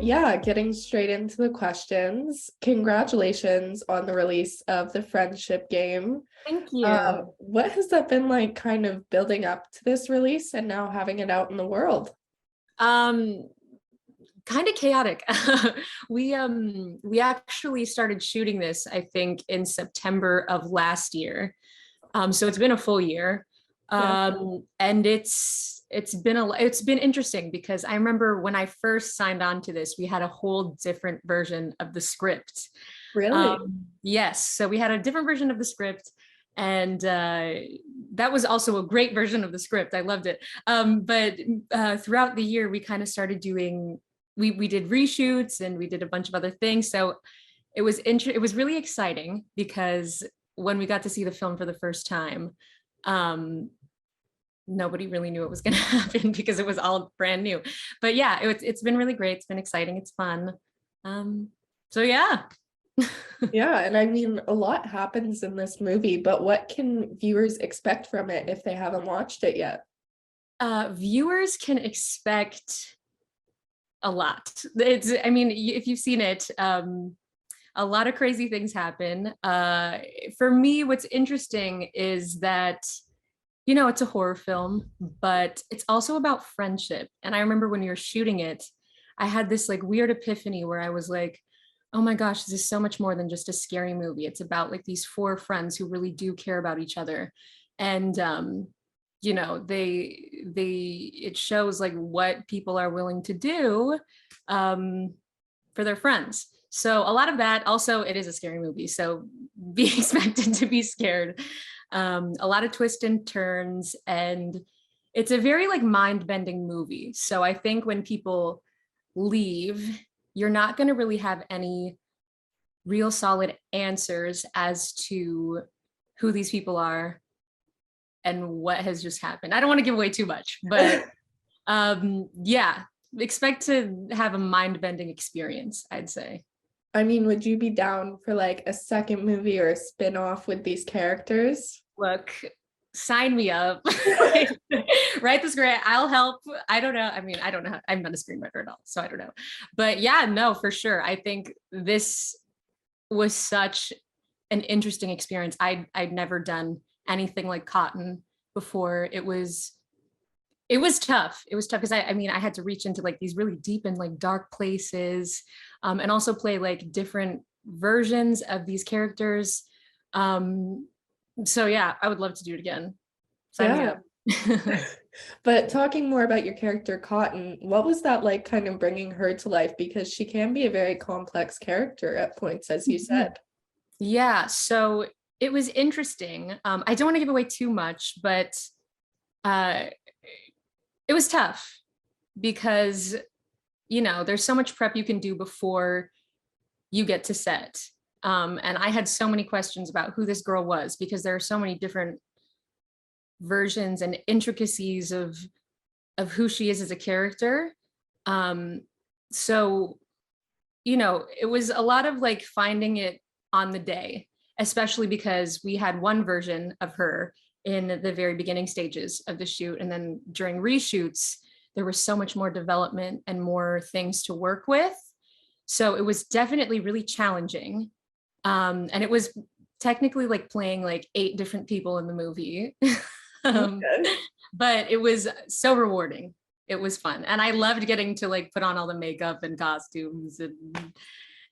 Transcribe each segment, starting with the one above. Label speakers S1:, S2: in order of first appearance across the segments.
S1: Yeah, getting straight into the questions. Congratulations on the release of the friendship game.
S2: Thank you.
S1: What has that been like kind of building up to this release and now having it out in the world?
S2: Um, Kind of chaotic. We actually started shooting this, I think, in September of last year. So it's been a full year.
S1: Yeah.
S2: And it's been interesting because I remember when I first signed on to this, we had a whole different version of the script.
S1: Really?
S2: Yes, so we had a different version of the script, and that was also a great version of the script. I loved it. But throughout the year, we kind of started doing we did reshoots and we did a bunch of other things. So it was really exciting because when we got to see the film for the first time, um, nobody really knew what was going to happen because it was all brand new. But yeah, it's been really great. It's been exciting. It's fun. So yeah.
S1: Yeah, and I mean, a lot happens in this movie, but what can viewers expect from it if they haven't watched it yet?
S2: Viewers can expect a lot. I mean, if you've seen it, a lot of crazy things happen. For me, what's interesting is that, it's a horror film, but it's also about friendship. And I remember when you were shooting it, I had this like weird epiphany where I was like, oh my gosh, this is so much more than just a scary movie. It's about like these four friends who really do care about each other. And it shows like what people are willing to do for their friends. So a lot of that, also it is a scary movie, so be expected to be scared. A lot of twists and turns, and it's a very like mind-bending movie. So I think when people leave, you're not going to really have any real solid answers as to who these people are and what has just happened. I don't want to give away too much, but yeah, expect to have a mind-bending experience, I'd say.
S1: I mean, would you be down for like a second movie or a spin-off with these characters?
S2: Look, sign me up. Write the script. I'll help. I don't know. I mean, I don't know. I'm not a screenwriter at all, so I don't know. But yeah, no, for sure. I think this was such an interesting experience. I'd never done anything like Cotton before. It was tough. It was tough because I mean, I had to reach into like these really deep and like dark places, and also play like different versions of these characters. So yeah, I would love to do it again. Sign me
S1: Yeah.
S2: up.
S1: But talking more about your character, Cotton, what was that like kind of bringing her to life? Because she can be a very complex character at points, as you said.
S2: Yeah, so it was interesting. I don't want to give away too much, but uh, it was tough because, there's so much prep you can do before you get to set. And I had so many questions about who this girl was because there are so many different versions and intricacies of who she is as a character. So, it was a lot of like finding it on the day, especially because we had one version of her in the very beginning stages of the shoot. And then during reshoots, there was so much more development and more things to work with. So it was definitely really challenging. And it was technically like playing like 8 different people in the movie. um,
S1: Okay.
S2: but it was so rewarding. It was fun. And I loved getting to like put on all the makeup and costumes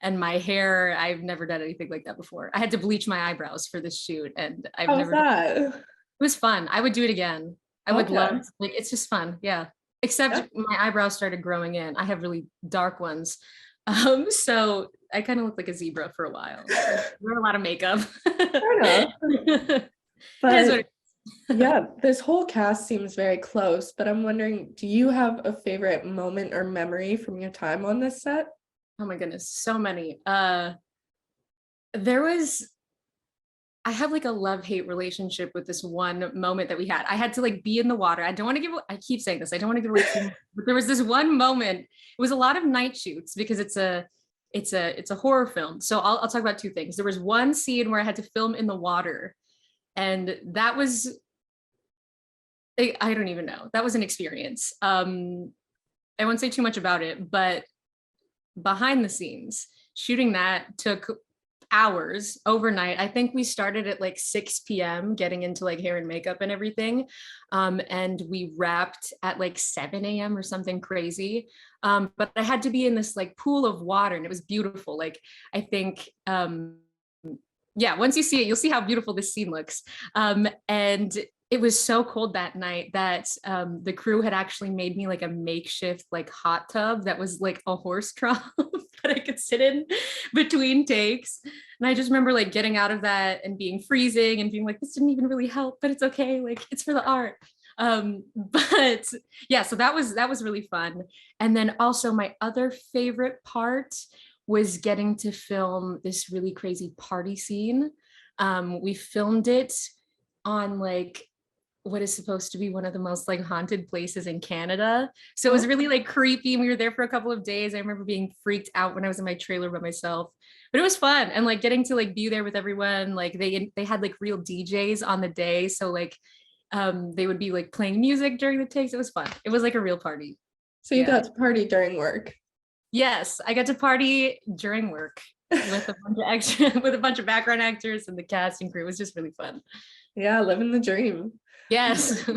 S2: and my hair. I've never done anything like that before. I had to bleach my eyebrows for this shoot, and I've
S1: How's
S2: never done
S1: that?
S2: it. Was fun. I would do it again. I would love,
S1: Okay.
S2: like, it's just fun. Yeah. Except
S1: Yeah.
S2: my eyebrows started growing in. I have really dark ones. So I kind of looked like a zebra for a while. Wear a lot of makeup.
S1: Fair enough.
S2: It is what
S1: But
S2: it
S1: yeah, this whole cast seems very close, but I'm wondering, do you have a favorite moment or memory from your time on this set?
S2: Oh my goodness, so many. There was I have like a love-hate relationship with this one moment that we had. I had to like be in the water. I don't want to I keep saying this, I don't want to give away too much, but there was this one moment. It was a lot of night shoots because it's a horror film. So I'll talk about 2 things. There was one scene where I had to film in the water, and that was I don't even know. That was an experience. I won't say too much about it, but behind the scenes. Shooting that took hours overnight. I think we started at like 6 p.m. getting into like hair and makeup and everything. And we wrapped at like 7 a.m. or something crazy. But I had to be in this like pool of water and it was beautiful. Like, I think, yeah, once you see it, you'll see how beautiful this scene looks. And it was so cold that night that the crew had actually made me like a makeshift like hot tub that was like a horse trough that I could sit in between takes. And I just remember like getting out of that and being freezing and being like, this didn't even really help, but it's okay. Like, it's for the art. But yeah, so that was really fun. And then also my other favorite part was getting to film this really crazy party scene. We filmed it on like what is supposed to be one of the most like haunted places in Canada. So it was really like creepy. We were there for a couple of days. I remember being freaked out when I was in my trailer by myself, but it was fun. And like getting to like be there with everyone. Like they had like real DJs on the day. So like they would be like playing music during the takes. It was fun. It was like a real party.
S1: So you got to party during work.
S2: Yes, I got to party during work with a bunch of extra, with a bunch of background actors and the cast and crew. It was just really fun.
S1: Yeah, living the dream.
S2: Yes.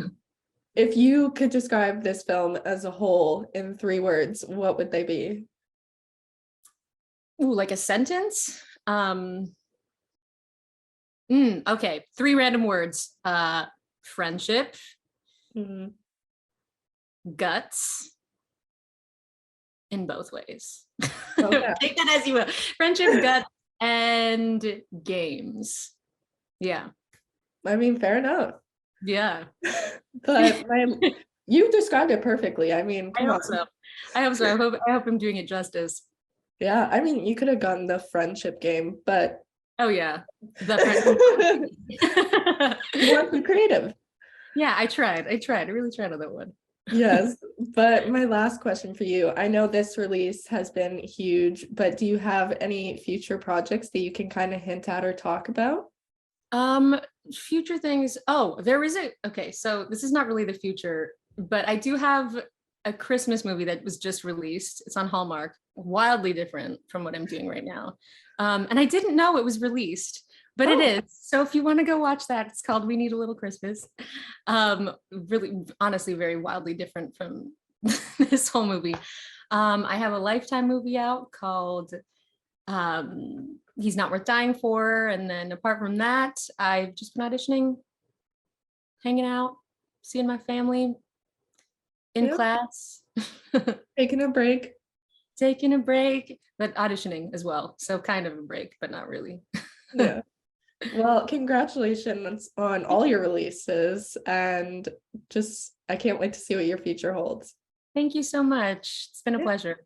S1: If you could describe this film as a whole in 3 words, what would they be?
S2: Ooh, like a sentence? Okay, 3 random words. Friendship, guts, in both ways. Okay. Take that as you will. Friendship, guts, and games. Yeah.
S1: I mean, fair enough.
S2: Yeah.
S1: But you described it perfectly. I mean, come on.
S2: I hope so. I hope I'm doing it justice.
S1: Yeah, I mean, you could have gone the friendship game, but
S2: oh yeah, the
S1: you want to be creative.
S2: Yeah, I tried. I really tried on that one.
S1: Yes, but my last question for you, I know this release has been huge, but do you have any future projects that you can kind of hint at or talk about?
S2: Future things. Oh, there is okay, so this is not really the future, but I do have a Christmas movie that was just released. It's on Hallmark, wildly different from what I'm doing right now. And I didn't know it was released, but it is. So if you want to go watch that, it's called We Need a Little Christmas. Really, honestly, very wildly different from this whole movie. I have a Lifetime movie out called He's Not Worth Dying For. And then apart from that, I've just been auditioning, hanging out, seeing my family in class.
S1: Taking a break.
S2: But auditioning as well. So kind of a break, but not really.
S1: Yeah. Well, congratulations on all your releases, and just I can't wait to see what your future holds.
S2: Thank you so much. It's been a pleasure.